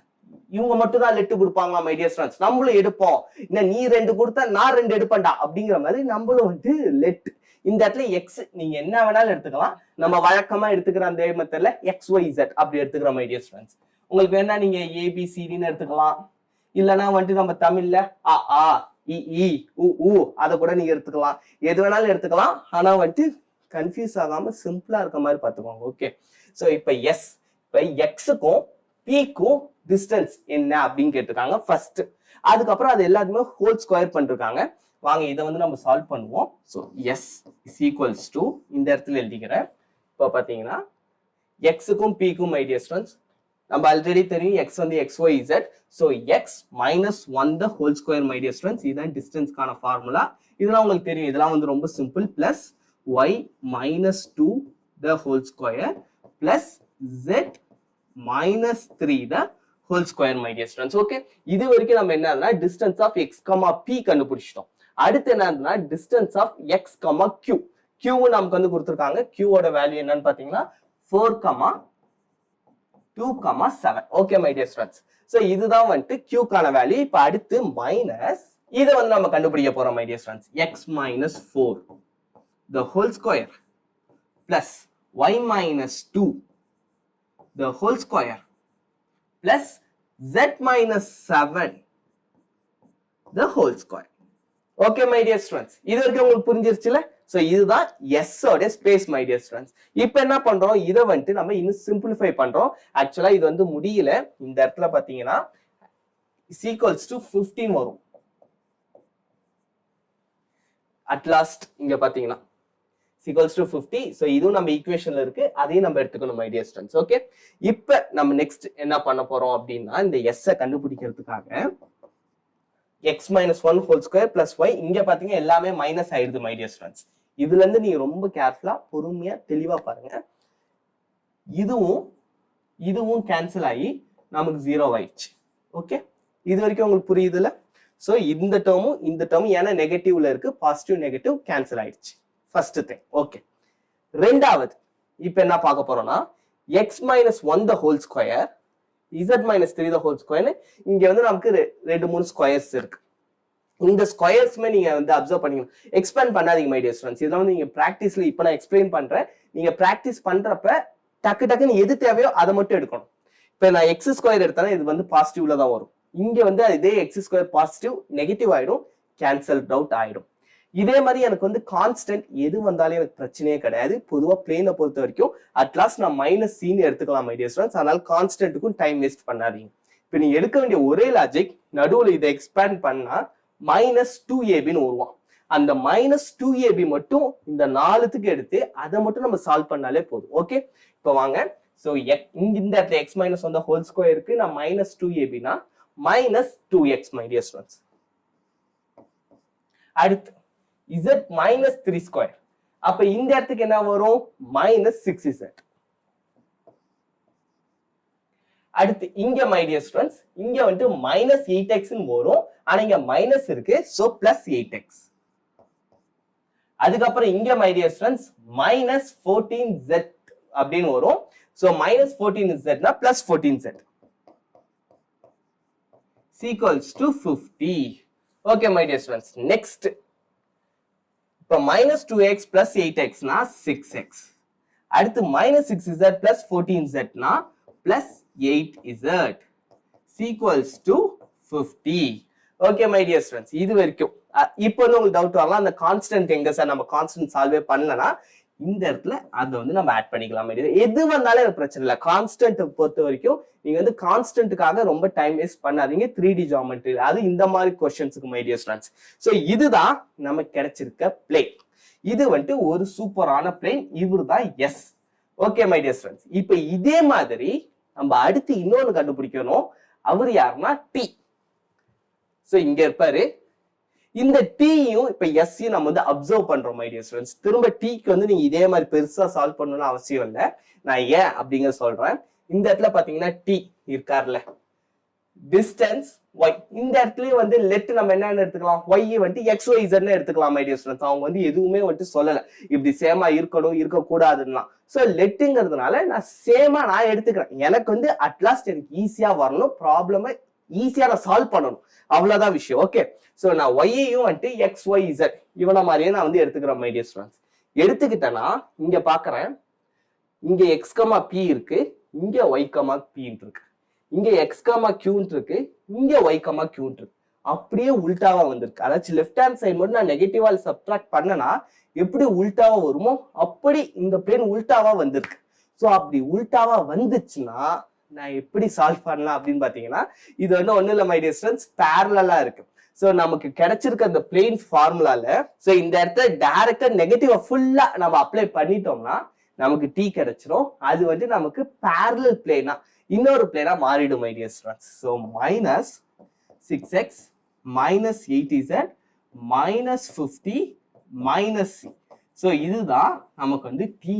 இவங்க மட்டும் தான் லெட் கொடுப்பாங்க மை டியர் ஸ்டூடெண்ட்ஸ். நம்மளும் எடுப்போம். இன்னும் நீ 2 கொடுத்தா நான் 2 எடுப்பேன்டா அப்படிங்கிற மாதிரி நம்மளும் வந்து லெட். இந்த இடத்துல எக்ஸ் நீங்க என்ன வேணாலும் எடுத்துக்கலாம். நம்ம வழக்கமா எடுத்துக்கிற அந்த மெத்தட்ல XYZ அப்படி எடுத்துக்கிற மை டியர் ஸ்டூடெண்ட்ஸ். உங்களுக்கு வேணா நீங்க ABCDன்னு எடுத்துக்கலாம். இல்லைன்னா வந்துட்டு நம்ம தமிழ்ல அ இ உ அதை கூட நீங்க எடுத்துக்கலாம். எது வேணாலும் எடுத்துக்கலாம். ஆனா வந்துட்டு கன்ஃபியூஸ் ஆகாம சிம்பிளா இருக்க மாதிரி பார்த்துக்கோங்க. ஓகே, ஸோ இப்போ எஸ், இப்போ எக்ஸுக்கும் பிக்கும் டிஸ்டன்ஸ் என்ன அப்படின்னு கேட்டிருக்காங்க ஃபர்ஸ்ட். அதுக்கப்புறம் அது எல்லாத்தையுமே ஹோல் ஸ்கொயர் பண்ணிருக்காங்க. வாங்க இதை வந்து நம்ம சால்வ் பண்ணுவோம். So S is equals to இந்த இடத்துல எழுதிக்கிறேன். இப்போ பார்த்தீங்கன்னா எக்ஸுக்கும் பிக்கும் மை டியர் ஸ்டூடெண்ட்ஸ் நம்ம ஆல்ரெடி தெரியும் எக்ஸ் வந்து XYZ. So X minus 1 the whole square my dear students. இதுதான் டிஸ்டன்ஸ்க்கான ஃபார்முலா. இதெல்லாம் உங்களுக்கு தெரியும். இதெல்லாம் வந்து ரொம்ப simple. Plus y minus 2 the whole square plus z minus 3 the whole square my dear students. Okay, இது வரைக்கும் நம்ம என்னன்னா distance of x comma P கண்டுபிடிச்சிட்டோம். அடுத்து என்னன்னா distance of x comma Q. Q நமக்கு வந்து கொடுத்துருக்காங்க. கியூவோட வேல்யூ என்னன்னு பாத்தீங்கன்னா 4,2,7. Okay my dear students. So இதுதான் வந்துட்டு கியூக்கான வேல்யூ. இப்ப அடுத்து மைனஸ் இதை வந்து நம்ம கண்டுபிடிக்க போறோம் my dear students. X minus 4 the whole square plus y minus 2 the whole square plus z minus 7 the whole square. Okay my dear students, இது வரைக்கும் உங்களுக்கு புரிஞ்சிருச்சுல? சோ இதுதான் s ஓட ஸ்பேஸ் my dear students. இப்போ என்ன பண்றோம், இத வந்து நம்ம இன்னும் சிம்பிளிஃபை பண்றோம். ஆக்சுவலா இது வந்து முடியல. இந்த இடத்துல பாத்தீங்கன்னா is equals to 15 வரும். at last இங்க பாத்தீங்கன்னா equals to 50. so இதுவும் நம்ம ஈக்குவேஷன்ல இருக்கு, அதையும் நம்ம எடுத்துக்கணும் my dear students. ஓகே, இப்போ நம்ம நெக்ஸ்ட் என்ன பண்ண போறோம் அப்படின்னா இந்த s கண்டுபிடிக்கிறதுக்காக x minus 1 whole square plus y, இங்க பாத்தீங்கன்னா எல்லாமே மைனஸ் ஆயிடுது my dear students. இதுல இருந்து நீங்க ரொம்ப கேர்ஃபுல்லா பொறுமையா தெளிவா பாருங்க. இதுவும் கேன்சல் ஆகி நமக்கு 0 ஆயிடுச்சு. ஓகே, இது வரைக்கும் உங்களுக்கு புரியுதுல? சோ இந்த டேர்மும் ஏன்னா நெகட்டிவ்ல இருக்கு, பாசிட்டிவ் நெகட்டிவ் கேன்சல் ஆயிடுச்சு. First thing. ஓகே, ரெண்டாவது இப்போ என்ன பார்க்க போறோம்னா x minus 1 the whole square z minus 3 the whole square. இங்க வந்து நமக்கு 2-3 ஸ்கொயர்ஸ் இருக்கு. இந்த ஸ்கொயர்ஸ்மே நீங்க வந்து அப்சர்வ் பண்ணீங்க, எக்ஸ்பேண்ட் பண்ணாதீங்க மை டியர் ஸ்டூடண்ட்ஸ். இதெல்லாம் வந்து நீங்க பிராக்டிஸ்ல இப்போ நான் எக்ஸ்பிளைன் பண்றேன். நீங்க பிராக்டிஸ் பண்றப்ப டக்குன்னு எது தேவையோ அதை மட்டும் எடுக்கணும். இப்போ நான் எக்ஸ் ஸ்கொயர் எடுத்தா இது வந்து பாசிட்டிவ்ல தான் வரும். இங்க வந்து இதே எக்ஸ் ஸ்கொயர் பாசிட்டிவ் நெகட்டிவ் ஆயிடும், கேன்சல் அவுட் ஆயிடும். இதே மாதிரி எனக்கு வந்து கான்ஸ்டன்ட் எது வந்தாலும் எனக்கு பிரச்சனையே கிடையாது. பொதுவா பிளேனை பொறுத்த வரைக்கும் அட்லாஸ்ட் நான் மைனஸ் சீன் எடுத்துக்கலாம் மை டியர் ஸ்டூடண்ட்ஸ். அதனால கான்ஸ்டன்ட்டுக்கும் டைம் வேஸ்ட் பண்ணாதீங்க. இப்போ நீங்க எடுக்க வேண்டிய ஒரே லாஜிக், நடுவில் இதை எக்ஸ்பேண்ட் பண்ணா மைனஸ் 2ab வருவான். அந்த மைனஸ் 2ab மட்டும் இந்த 4த்துக்கு எடுத்து அதை மட்டும் நம்ம சால்வ் பண்ணாலே போதும். ஓகே, இப்போ வாங்க. ஸோ இந்த இடத்துல எக்ஸ் மைனஸ் வந்து ஹோல் ஸ்கொயருக்கு நான் மைனஸ் 2abனா minus 2x my dear students. அடுத்து z minus 3 square. அப்ப இந்த இடத்துக்கு என்ன வரும், minus 6z. அடுத்து இங்க my dear students, இங்க வந்து minus 8x வரும். ஆனா இங்க மைனஸ் இருக்கு, so plus 8x. அதுக்கப்புறம் இங்க my dear students minus 14z அப்படின்னு வரும். so minus 14z னா plus 14z is equals to 50. okay my dear students, next இப்போ minus 2x plus 8x னா 6x. அடுத்து minus 6z plus 14z னா plus 8z is equals to 50. Okay my dear students, இது வரைக்கும் இப்போ வந்து உங்களுக்கு டவுட் வரலாம், அந்த கான்ஸ்டன்ட் எங்க சார், நம்ம கான்ஸ்டன்ட் சால்வே பண்ணலனா இந்த இடத்துல அதை வந்து நம்ம ஆட் பண்ணிக்கலாம். எது வந்தாலும் எனக்கு பிரச்சனை இல்லை. கான்ஸ்டன்ட் பொறுத்த வரைக்கும் நீங்க வந்து கான்ஸ்டன்ட்டுக்காக ரொம்ப டைம் வேஸ்ட் பண்ணாதீங்க. 3D ஜியோமெட்ரி அது இந்த மாதிரி கொஸ்டின்ஸுக்கு மை டியர் ஸ்டூடண்ட்ஸ். ஸோ இதுதான் நமக்கு கிடைச்சிருக்க பிளேன். இது வந்துட்டு ஒரு சூப்பரான பிளேன். இவரு தான் S. Okay my dear students, இப்போ இதே மாதிரி நம்ம அடுத்து இன்னொன்னு கண்டுபிடிக்கணும். அவர் யாருன்னா டி. ஸோ இங்க இருப்பாரு. இந்த டீயும் இப்ப எஸ்ஸையும் நம்ம வந்து அப்சர்வ் பண்றோம் மை டியர் ஸ்டூடண்ட்ஸ். திரும்ப டீக்கு வந்து நீங்க இதே மாதிரி பெருசா சால்வ் பண்ணணும்னு அவசியம் இல்லை. நான் ஏன் அப்படிங்கிற சொல்றேன். இந்த இடத்துல பாத்தீங்கன்னா டி இருக்காருல்ல, டிஸ்டன்ஸ் ஒய். இந்த இடத்துலயும் வந்து லெட் நம்ம என்னன்னு எடுத்துக்கலாம், ஒய் வந்து எக்ஸ் ஒய் இசட்னு எடுத்துக்கலாம் மை டியர் ஸ்டூடண்ட்ஸ். அவங்க வந்து எதுவுமே வந்து சொல்லல இப்படி சேமா இருக்கணும் இருக்கக்கூடாதுன்னா. ஸோ லெட்டுங்கிறதுனால நான் சேமா நான் எடுத்துக்கிறேன். எனக்கு வந்து அட்லாஸ்ட் எனக்கு ஈஸியா வரணும், ப்ராப்ளமை ஈஸியா நான் சால்வ் பண்ணணும், அவ்வளவுதான் விஷயம். ஓகே, சோ நான் ஒய்யையும் வந்துட்டு எக்ஸ் ஒய் இசட் இவன மாதிரியே நான் வந்து எடுத்துக்கிறேன் மை டியர் ஸ்டூடண்ட்ஸ். எடுத்துக்கிட்டேன்னா இங்க பாக்குறேன், இங்க எக்ஸ் கமா பி இருக்கு, இங்க ஒய் கமா பின்னு இருக்கு, இங்க எக்ஸ் கமா கியூன்னு இருக்கு, இங்க ஒய் கமா கியூன்னு இருக்கு. அப்படியே உல்டாவா வந்திருக்கு. அதாச்சும் லெஃப்ட் ஹேண்ட் சைடு மட்டும் நான் நெகட்டிவா சப்ட்ராக்ட் பண்ணனா எப்படி உல்டாவா வருமோ அப்படி இந்த பிளேன் உல்டாவா வந்திருக்கு. ஸோ அப்படி உல்டாவா வந்துச்சுன்னா நான் எப்படி சால்வ் பண்ணலாம் அப்படின்னு பாத்தீங்கன்னா, இது வந்து ஒன்னும் இல்லை மை டியர் ஸ்டூடண்ட்ஸ், பேரலா இருக்கு. சோ நமக்கு கிடைச்சிருக்க அந்த பிளேன் ஃபார்முலால சோ இந்த இடத்துல டைரக்டா நெகட்டிவா ஃபுல்லா நம்ம அப்ளை பண்ணிட்டோம்னா நமக்கு டி கிடைச்சிரும். அது வந்து நமக்கு பேரலல் பிளேனா இன்னொரு பிளேனா மாறிடும் my dear students. So minus 6x minus 8z minus 50 minus c. So இதுதான் நமக்கு வந்து D.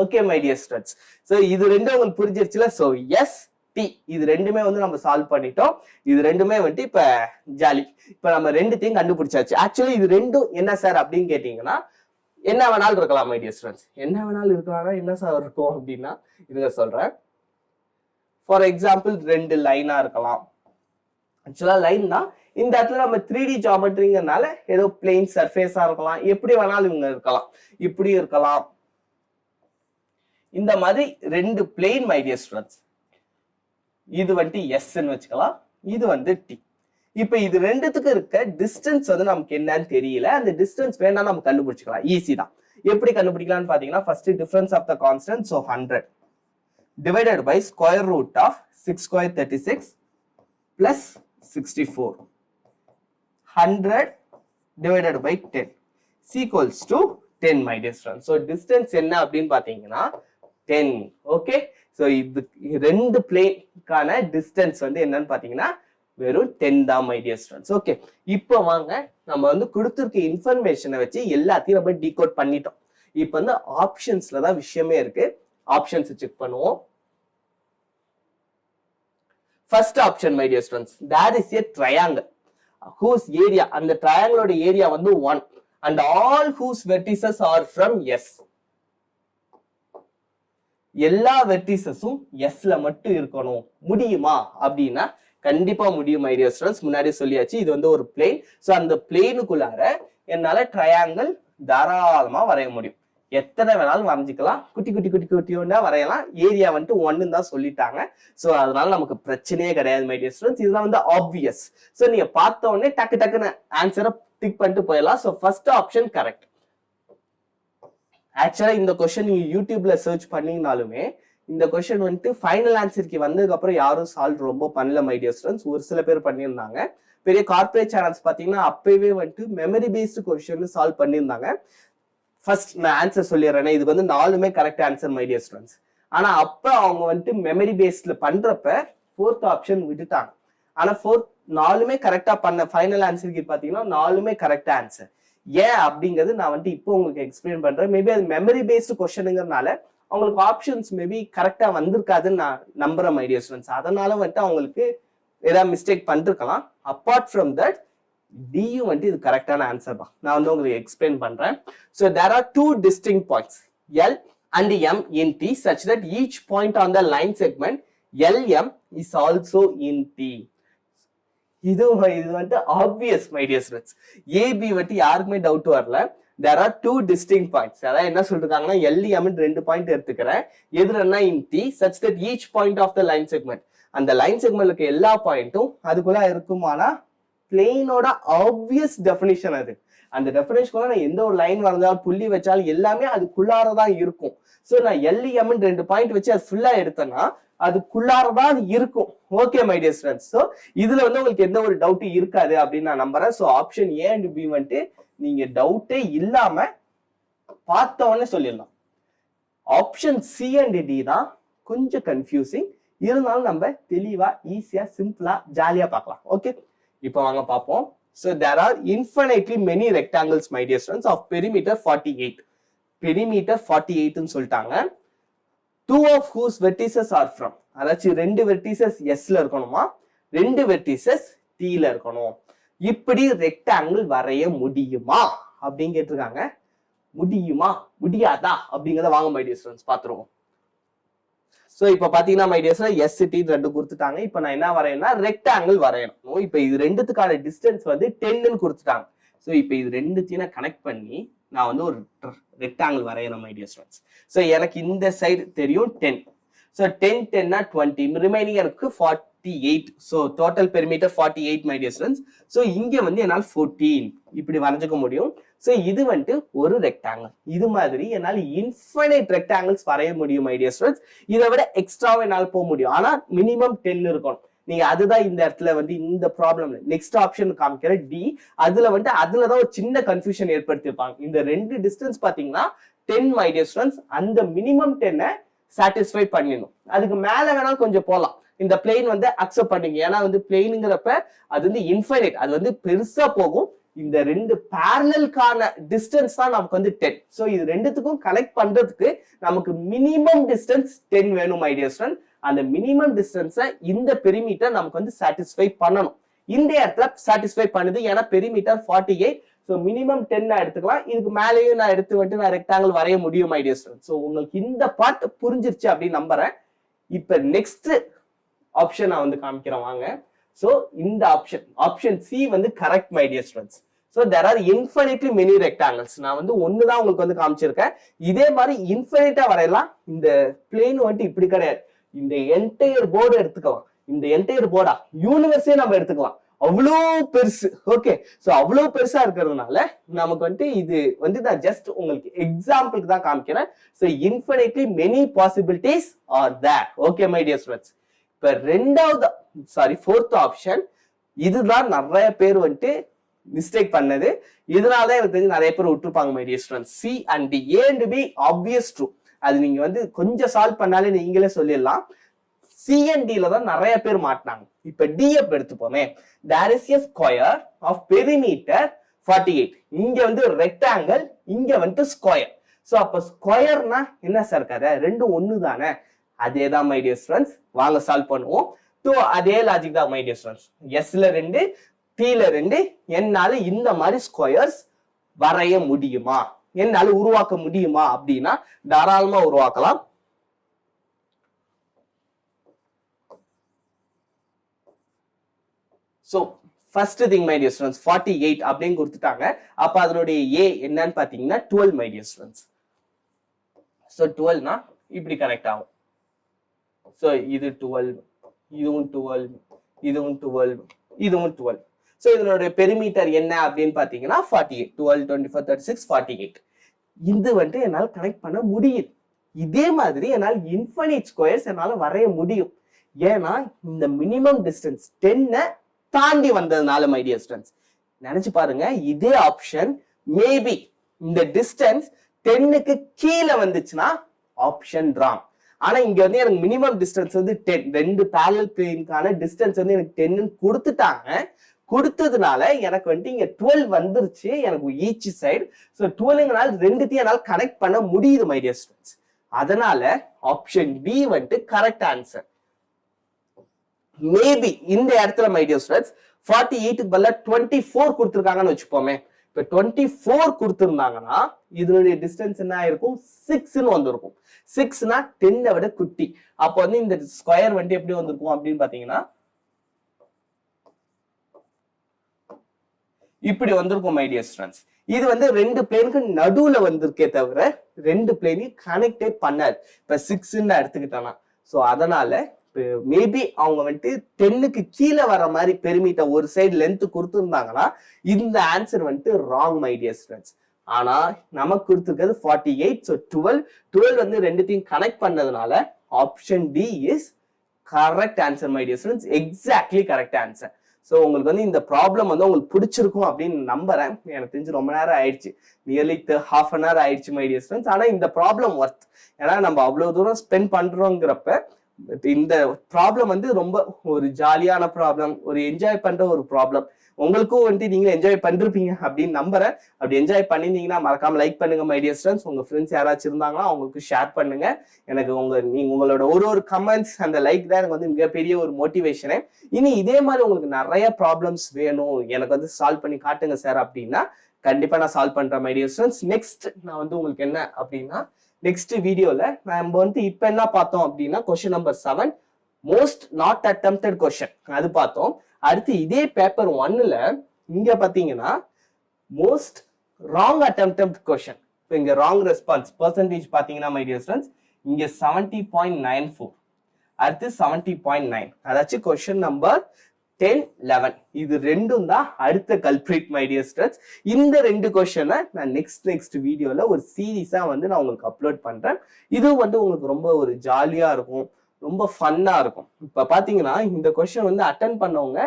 Okay my dear students, so இது ரெண்டும் உங்களுக்கு புரிஞ்சிருச்சுல. So S T. இது ரெண்டுமே வந்து நம்ம சால்வ் பண்ணிட்டோம். இது ரெண்டுமே வந்துட்டு இப்ப ஜாலி. இப்ப நம்ம ரெண்டுத்தையும் கண்டுபிடிச்சாச்சு. ஆக்சுவலி இது ரெண்டும் என்ன சார் அப்படின்னு கேட்டீங்கன்னா என்ன வேணாலும் இருக்கலாம் மை டியர் ஸ்டூடெண்ட்ஸ். என்ன வேணாலும் இருக்கலாம்னா என்ன சார் இருக்கும் அப்படின்னா இதுங்க சொல்றேன். ஃபார் எக்ஸாம்பிள் ரெண்டு லைனா இருக்கலாம். ஆக்சுவலா லைன் தான். இந்த இடத்துல நம்ம 3D ஜியோமெட்ரிங்கிறனால ஏதோ பிளெயின் சர்ஃபேஸா இருக்கலாம். எப்படி வேணாலும் இவங்க இருக்கலாம். இப்படி இருக்கலாம். இந்த மாதிரி ரெண்டு பிளெயின் மை டியர் ஸ்டூடெண்ட்ஸ். இது வந்துட்டு எஸ்ன்னு வச்சுக்கலாம். இது வந்து டி. இப்ப இது ரெண்டுத்துக்கு இருக்க டிஸ்டன்ஸ் வந்து நமக்கு என்னன்னு தெரியல. அந்த டிஸ்டன்ஸ் வேணா நம்ம கண்டுபிடிச்சிக்கலாம். ஈஸி தான். எப்படி கண்டுபிடிக்கலாம்னு பாத்தீங்கன்னா first difference of the constant. So 100 divided by square root of 6 square 36 plus 64. 100 divided by 10 is equals to 10 my dear friends. So distance என்ன அப்படின்னு பாத்தீங்கன்னா 10. ஓகே. ஸோ இது ரெண்டு பிளேனுக்கான டிஸ்டன்ஸ் வந்து என்னன்னு பாத்தீங்கன்னா வெறும் 10 தான் மை டியர் ஸ்டூடெண்ட்ஸ். ஓகே. இப்போ வாங்க நம்ம வந்து கொடுத்துருக்க இன்ஃபர்மேஷனை வச்சு எல்லாத்தையும் நம்ம டீகோட் பண்ணிட்டோம். இப்போ வந்து ஆப்ஷன்ஸ்ல தான் விஷயமே இருக்கு. ஆப்ஷன்ஸ் செக் பண்ணுவோம். First option my dear students, there is a triangle whose area, அந்த ட்ரையாங்கிளோட ஏரியா வந்து 1 and all whose vertices are from S. எல்லா வெர்டிசஸும் எஸ்ல மட்டும் இருக்கணும். முடியுமா அப்படின்னா கண்டிப்பா முடியும் மை டியர் ஸ்டூடெண்ட்ஸ். முன்னாடி சொல்லியாச்சு இது வந்து ஒரு பிளேன். ஸோ அந்த பிளேனுக்குள்ளார என்னால ட்ரையாங்கிள் தாராளமா வரைய முடியும். எத்தனை வேணாலும் வரைஞ்சிக்கலாம். குட்டி குட்டி குட்டி குட்டியோண்டா வரையலாம். ஏரியா வந்துட்டு 1 தான் சொல்லிட்டாங்க. ஸோ அதனால நமக்கு பிரச்சனையே கிடையாது மை டியர் ஸ்டூடெண்ட்ஸ். இதெல்லாம் வந்து ஆப்வியஸ். ஸோ நீங்க பார்த்த உடனே டக்கு டக்குன்னு ஆன்சரை டிக் பண்ணிட்டு போயிடலாம். So first option correct. ஆக்சுவலா இந்த கொஸ்டின் நீங்க யூடியூப்ல சர்ச் பண்ணீங்கனாலுமே இந்த கொஸ்டின் வந்துட்டு ஃபைனல் ஆன்சருக்கு வந்ததுக்கு அப்புறம் யாரும் சால்வ் ரொம்ப பண்ணல மை டியர் ஸ்டூடெண்ட்ஸ். ஒரு சில பேர் பண்ணியிருந்தாங்க. பெரிய கார்பரேட் சேனல்ஸ் பாத்தீங்கன்னா அப்பவே வந்துட்டு மெமரி பேஸ்டு கொஸ்டின் சால்வ் பண்ணியிருந்தாங்க. ஃபர்ஸ்ட் நான் ஆன்சர் சொல்லிடுறேன். இது வந்து 4மே correct answer my dear students. ஆனா அப்ப அவங்க வந்துட்டு மெமரி பேஸ்ட்ல பண்றப்ப 4th ஆப்ஷன் விட்டுட்டாங்க. ஆனா 4மே கரெக்டா பண்ண ஃபைனல் ஆன்சருக்கு பாத்தீங்கன்னா 4மே கரெக்ட் ஆன்சர். ஏன் அப்படிங்கிறது நான் வந்துட்டு இப்போ உங்களுக்கு எக்ஸ்பிளைன் பண்றேன். மேபி அது மெமரி பேஸ்டு கொஸ்டினுங்கிறதுனால அவங்களுக்கு ஆப்ஷன்ஸ் மேபி கரெக்டா வந்திருக்காதுன்னு நான் நம்புறேன் மை டியர் ஸ்டூடெண்ட்ஸ். அதனால வந்துட்டு அவங்களுக்கு ஏதாவது மிஸ்டேக் பண்ணிருக்கலாம். அப்பார்ட் ஃப்ரம் தட் டியும் வந்துட்டு இது கரெக்டான ஆன்சர் தான். நான் வந்து உங்களுக்கு எக்ஸ்பிளைன் பண்றேன். So there are 2 distinct points L and M in T such that each point on the line segment LM is also in T. இது வந்துட்டு obvious my dear students. AB வந்துட்டு யாருக்குமே டவுட் வரல. There are 2 distinct points. அதாவது என்ன சொல்றாங்கன்னா LM 2 point எடுத்துக்கிறேன். எதுனா இன் T such that each point of the line segment, அந்த லைன் செக்மெண்ட்ல இருக்க எல்லா பாயிண்ட்டும் அதுக்குள்ள இருக்குமானா பிளேனோட ஆப்வியஸ் டெஃபினிஷன் அது. அந்த டெஃபினிஷனுக்குள்ள நான் எந்த ஒரு லைன் வரைஞ்சாலும் புள்ளி வச்சாலும் எல்லாமே அதுக்குள்ளாரதான் இருக்கும். ஸோ நான் LM 2 பாயிண்ட் வச்சு அது ஃபுல்லா எடுத்தேன்னா அதுக்குள்ளாரதான் இருக்கும். Okay my dear students. So இதுல வந்து உங்களுக்கு எந்த ஒரு டவுட்டும் இருக்காது அப்படின்னு நான் நம்புறேன். So option A and B வந்துட்டு நீங்க டவுட்டே இல்லாம பார்த்த உடனே சொல்லிடலாம். ஆப்ஷன் சி அண்ட் டி தான் கொஞ்சம் கன்ஃபியூசிங். இருந்தாலும் நம்ம தெளிவா ஈஸியா சிம்பிளா ஜாலியா பார்க்கலாம். ஓகே, இப்போ வாங்க பார்ப்போம். So there are infinitely many rectangles my dear students of perimeter 48. Perimeter 48 ன்னு சொல்லிட்டாங்க. 2 of whose vertices are from, அதாச்சும் 2 vertices S ல இருக்கணுமா, 2 vertices T ல இருக்கணும். இப்படி ரெக்டாங்கிள் வரைய முடியுமா அப்படின்னு கேட்டிருக்காங்க. முடியுமா முடியாதா அப்படிங்கறத வாங்க மை டியர் ஸ்டூடெண்ட்ஸ் பாத்துருவோம். சோ இப்ப பாத்தீங்கன்னா மை டியர்ஸ் எஸ் டி 2 கொடுத்துட்டாங்க. இப்ப நான் என்ன வரையணும்னா ரெக்டாங்கிள் வரையணும். இப்ப இது ரெண்டுத்துக்கான டிஸ்டன்ஸ் வந்து 10ன்னு கொடுத்துட்டாங்க. சோ இப்ப இது ரெண்டுத்தையும் கனெக்ட் பண்ணி நான் வந்து ஒரு ரெக்டாங்கிள் வரையணும் மை டியர் ஸ்டூடெண்ட்ஸ். சோ எனக்கு இந்த சைடு தெரியும் 10. சோ 10 10 20, ரிமைனிங் எனக்கு 48. So total perimeter 48 my dear students. So இங்க வந்து என்னால் 14 இப்படி வரைஞ்சுக்க முடியும். சோ இது வந்துட்டு ஒரு ரெக்டாங்கிள். இது மாதிரி என்னால் இன்ஃபைனைட் ரெக்டாங்கிள்ஸ் வரைய முடியும் மை டியர் ஸ்டூடெண்ட்ஸ். இதை விட எக்ஸ்ட்ராவே என்னால் போக முடியும். ஆனா மினிமம் 10 இருக்கணும். நீங்க அதுதான் இந்த இடத்துல வந்து இந்த ப்ராப்ளம். நெக்ஸ்ட் ஆப்ஷன் காமிக்கிற டி, அதுலதான் ஒரு சின்ன கன்ஃபியூஷன் ஏற்படுத்திருப்பாங்க. இந்த 2 டிஸ்டன்ஸ் பாத்தீங்கன்னா 10 மை டியர் ஸ்டூடெண்ட்ஸ். அந்த மினிமம் 10 சாட்டிஸ்ஃபை பண்ணிடணும். அதுக்கு மேல வேணாலும் கொஞ்சம் போகலாம். இந்த பிளேன் வந்து அக்செப்ட் பண்ணீங்க. ஏன்னா வந்து பிளேனுங்கிறப்ப அது வந்து இன்ஃபைனைட், அது வந்து பெருசா போகும். இந்த 2 பேரலல்கான டிஸ்டன்ஸ் தான் நமக்கு வந்து 10. சோ இது ரெண்டுத்துக்கும் கனெக்ட் பண்றதுக்கு நமக்கு மினிமம் டிஸ்டன்ஸ் 10 வேணும் மை டியர் ஸ்டூடெண்ட். அந்த மினிமம் டிஸ்டன்ஸை இந்த பெரிமீட்டர் நமக்கு வந்து சாட்டிஸ்ஃபை பண்ணணும். இந்த இடத்துல சாட்டிஸ்ஃபை பண்ணுது, ஏன்னா பெரிமீட்டர் 48. ஸோ மினிமம் 10 எடுத்துக்கலாம். இதுக்கு மேலேயும் நான் எடுத்து வந்துட்டு நான் ரெக்டாங்கிள் வரைய முடியும் மை டியர் ஸ்டூடெண்ட்ஸ். ஸோ உங்களுக்கு இந்த பார்ட் புரிஞ்சிருச்சு அப்படின்னு நம்புறேன். இப்ப நெக்ஸ்ட் ஆப்ஷன் நான் வந்து காமிக்கிறேன் வாங்க. ஸோ இந்த ஆப்ஷன் சி வந்து correct my dear students. So there are infinitely many rectangles. நான் வந்து ஒண்ணுதான் உங்களுக்கு வந்து காமிச்சிருக்கேன். இதே மாதிரி இன்ஃபினிட்டா வரையலாம். இந்த பிளேன் வந்துட்டு இப்படி கிடையாது. இந்த என்டையர் போர்டு எடுத்துக்கலாம். இந்த என்டையர் போர்டா யூனிவர்ஸே நம்ம எடுத்துக்கலாம். அவ்வளோ பெருசு. ஓகே, ஸோ அவ்வளோ பெருசா இருக்கிறதுனால நமக்கு வந்துட்டு இது வந்து நான் ஜஸ்ட் உங்களுக்கு எக்ஸாம்பிளுக்கு தான் காமிக்கிறேன். So infinitely many possibilities are there. Okay my dear students. இப்ப ஃபோர்த் ஆப்ஷன் இதுதான் நிறைய பேர் வந்துட்டு மிஸ்டேக் பண்ணது. இதனாலதான் எனக்கு தெரிஞ்சு நிறைய பேர் விட்டுருப்பாங்க my dear students. C and D. A and B obvious true. அது நீங்க வந்து கொஞ்சம் சால்வ் பண்ணாலே நீங்களே சொல்லிடலாம். சிஎன்டில தான் நிறைய பேர் மாட்டினாங்க. இப்ப டிஎப் எடுத்துப்போமே. There is a square of perimeter 48. இங்க வந்து ரெக்டாங்கிள், இங்க வந்து ஸ்கொயர். சோ அப்ப ஸ்கொயர்னா என்ன சார் கதை? ரெண்டும் ஒண்ணு தானே? அதேதான் மை டியர் ஸ்டூடெண்ட்ஸ். வாங்க சால்வ் பண்ணுவோம். ஸோ அதே லாஜிக் தான் மை டியர் ஸ்டூடெண்ட்ஸ். எஸ்ல 2, டீல 2. என்னால இந்த மாதிரி ஸ்கொயர்ஸ் வரைய முடியுமா, என்னால உருவாக்க முடியுமா அப்படின்னா தாராளமா உருவாக்கலாம். So first thing my dear students, 48 அப்படின்னு கொடுத்துட்டாங்க. அப்ப அதனுடைய a என்னன்னு பாத்தீங்கன்னா 12 my dear students. So 12 னா இப்படி கனெக்ட் ஆகும். So இது 12, இதுவும் 12, இதுவும் 12, இதுவும் 12. So இதனுடைய பெரிமீட்டர் என்ன அப்படின்னு பாத்தீங்கன்னா 48. 12, 24, 36, 48. இது வந்துட்டு என்னால கனெக்ட் பண்ண முடியுது. இதே மாதிரி என்னால் இன்ஃபினிட் ஸ்கொயர்ஸ் என்னால வரைய முடியும். ஏன்னா இந்த மினிமம் டிஸ்டன்ஸ் 10 தாண்டி வந்ததுனால மை டியர் ஸ்டூடெண்ட்ஸ். நினைச்சு பாருங்க, இதே ஆப்ஷன் மேபி இந்த டிஸ்டன்ஸ் 10க்கு கீழே வந்துச்சுன்னா ஆப்ஷன் ராங். ஆனா இங்க வந்து எனக்கு மினிமம் டிஸ்டன்ஸ் வந்து 10. ரெண்டு பேரலல் பிளேனுக்கான டிஸ்டன்ஸ் வந்து எனக்கு 10 கொடுத்துட்டாங்க. கொடுத்ததுனால எனக்கு வந்துட்டு இங்க 12 வந்துருச்சு எனக்கு ஈச் சைடு. ஸோ 12ங்கனால ரெண்டுத்தையும் என்னால் கனெக்ட் பண்ண முடியுது மை டியர் ஸ்டூடெண்ட்ஸ். அதனால ஆப்ஷன் பி வந்துட்டு கரெக்ட் ஆன்சர். மேபி இந்த இடத்துல மை டியர் ஸ்டூடெண்ட்ஸ் 48க்கு பதிலா 24 கொடுத்துருக்காங்கன்னு வச்சுப்போமே. இப்ப 24 கொடுத்திருந்தாங்கன்னா இதனுடைய டிஸ்டன்ஸ் என்ன ஆயிருக்கும்? 6ன்னு வந்திருக்கும். 6னா 10 விட குட்டி. அப்ப வந்து இந்த ஸ்கொயர் வந்து எப்படி வந்திருக்கும் அப்படின்னு பாத்தீங்கன்னா இப்படி வந்திருக்கும் மை டியர் ஸ்டூடெண்ட்ஸ். இது வந்து ரெண்டு பிளேனுக்கு நடுவுல வந்திருக்கே தவிர ரெண்டு பிளேனையும் கனெக்டே பண்ணாது. இப்ப 6ன்னு எடுத்துக்கிட்டானா சோ அதனால மேபி அவங்க வந்துட்டு 10க்கு கீழே வர மாதிரி பெரிமீட்டர் ஒரு சைடு லென்த் கொடுத்துருந்தாங்கன்னா இந்த ஆன்சர் வந்துட்டு ராங் மை டியர் ஸ்டூடெண்ட்ஸ். ஆனா நமக்கு கொடுத்துருக்கிறது 48. ஸோ 12 வந்து ரெண்டுத்தையும் கனெக்ட் பண்ணதுனால option D is correct answer my dear students. Exactly correct answer. So உங்களுக்கு வந்து இந்த ப்ராப்ளம் வந்து உங்களுக்கு பிடிச்சிருக்கும் அப்படின்னு நம்புறேன். எனக்கு தெரிஞ்சு ரொம்ப நேரம் ஆயிடுச்சு, நியர்லி ½ an hour ஆயிடுச்சு மை டியர் ஸ்டூடெண்ட்ஸ். ஆனா இந்த ப்ராப்ளம் ஒர்த். ஏன்னா நம்ம அவ்வளவு தூரம் ஸ்பெண்ட் பண்றோங்கிறப்ப இந்த ப்ராப்ளம் வந்து ரொம்ப ஒரு ஜாலியான ப்ராப்ளம், ஒரு என்ஜாய் பண்ற ஒரு ப்ராப்ளம். உங்களுக்கும் வந்துட்டு நீங்க என்ஜாய் பண்ணிருப்பீங்க அப்படின்னு நம்புறேன். அப்படி என்ஜாய் பண்ணிருந்தீங்கன்னா மறக்காம லைக் பண்ணுங்க மை டியர் ஸ்டூடெண்ட்ஸ். உங்க ஃப்ரெண்ட்ஸ் யாராச்சும் இருந்தாங்கன்னா அவங்களுக்கு ஷேர் பண்ணுங்க. எனக்கு உங்களோட ஒரு கமெண்ட்ஸ் அந்த லைக் தான் எனக்கு வந்து மிகப்பெரிய ஒரு மோட்டிவேஷனே. இனி இதே மாதிரி உங்களுக்கு நிறைய ப்ராப்ளம்ஸ் வேணும், எனக்கு வந்து சால்வ் பண்ணி காட்டுங்க சார் அப்படின்னா கண்டிப்பா நான் சால்வ் பண்றேன் மை டியர் ஸ்டூடெண்ட்ஸ். நெக்ஸ்ட் நான் வந்து உங்களுக்கு என்ன அப்படின்னா நெக்ஸ்ட் வீடியோல நம்ம வந்து இப்ப என்ன பார்த்தோம் அப்படின்னா question number 7 most not attempted question அது பார்த்தோம். அடுத்து இதே பேப்பர் 1ல இங்க பாத்தீங்கன்னா மோஸ்ட் ராங் அட்டெம்ப்டட் கொஸ்டின். இப்போ இங்க ராங் ரெஸ்பான்ஸ் பெர்சன்டேஜ் பாத்தீங்கன்னா மை டியர் ஸ்டூடெண்ட்ஸ் இங்க 70.94, அடுத்து 70.9. அதாச்சும் கொஸ்டின் நம்பர் 10, 11 இது ரெண்டும் தான் அடுத்த கல்பிரிட் மை டியர் ஸ்டூடெண்ட்ஸ். இந்த ரெண்டு கொஸ்டினை நான் நெக்ஸ்ட் வீடியோல ஒரு சீரீஸா வந்து நான் உங்களுக்கு அப்லோட் பண்றேன். இது வந்து உங்களுக்கு ரொம்ப ஒரு ஜாலியா இருக்கும், ரொம்ப ஃபன்னா இருக்கும். இப்ப பாத்தீங்கன்னா இந்த கொஸ்டின் வந்து அட்டன் பண்ணவங்க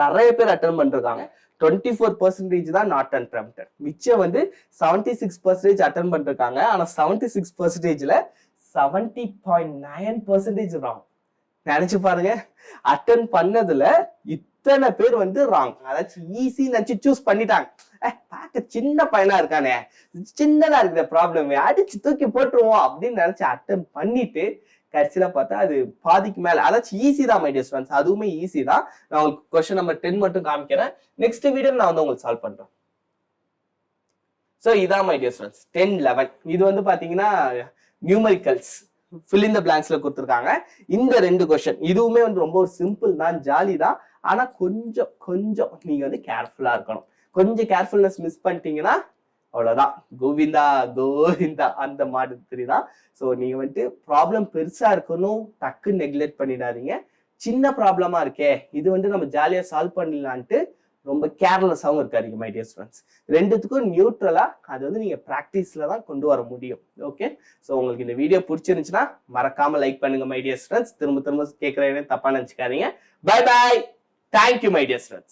நிறைய பேர் அட்டன் பண்ணிருக்காங்க. 24% தான் நாட் அட்டெம்ப்டட். மிச்சம் வந்து 76% அட்டன் பண்ணிருக்காங்க. ஆனா 76%ல 70.9% ராங். நினைச்சு பாருங்க, அட்டன் பண்ணதுல இத்தனை பேர் வந்து ராங். அதாச்சும் ஈஸி நினைச்சு சூஸ் பண்ணிட்டாங்க. பார்க்க சின்ன பையனா இருக்கானே, சின்னதா இருக்கிற ப்ராப்ளம் அடிச்சு தூக்கி போட்டுருவோம் அப்படின்னு நினைச்சு அட்டன் பண்ணிட்டு கடைசியில பார்த்தா அது பாதிக்கு மேல, அதாச்சும் ஈஸி தான் மை டியர் ஸ்டூடெண்ட்ஸ், அதுவுமே ஈஸி தான். நான் உங்களுக்கு கொஸ்டின் நம்பர் 10 மட்டும் காமிக்கிறேன். நெக்ஸ்ட் வீடியோ நான் வந்து உங்களுக்கு சால்வ் பண்றேன். சோ இதான் மை டியர் ஸ்டூடெண்ட்ஸ் 10, 11. இது வந்து பாத்தீங்கன்னா நியூமரிக்கல்ஸ் fill in the blanksல கொடுத்திருக்காங்க. இந்த 2 கொஸ்டின் இதுவுமே வந்து ரொம்ப ஒரு சிம்பிள் தான், ஜாலி தான். ஆனா கொஞ்சம் நீங்க வந்து கேர்ஃபுல்லா இருக்கணும். கொஞ்சம் கேர்ஃபுல்னஸ் மிஸ் பண்ணிட்டீங்கன்னா அவ்வளவுதான், கோவிந்தா கோவிந்தா அந்த மாதிரி தான். ஸோ நீங்க வந்துட்டு ப்ராப்ளம் பெருசா இருக்கணும், டக்கு நெக்லெக்ட் பண்ணிடாதீங்க. சின்ன ப்ராப்ளமா இருக்கே, இது வந்து நம்ம ஜாலியா சால்வ் பண்ணிடலான்ட்டு ரொம்ப கேர்லெஸ்ஸாகவும் இருக்காதீங்க மை டியர் ஸ்டூடெண்ட்ஸ். ரெண்டுத்துக்கும் நியூட்ரலா அது வந்து நீங்க பிராக்டிஸ்ல தான் கொண்டு வர முடியும். ஓகே, ஸோ உங்களுக்கு இந்த வீடியோ பிடிச்சிருந்துச்சுன்னா மறக்காம லைக் பண்ணுங்க மை டியர் ஸ்டூடெண்ட்ஸ். திரும்ப கேட்கறேன்னு தப்பா நினைச்சுக்காதீங்க. Bye bye, thank you my dear students.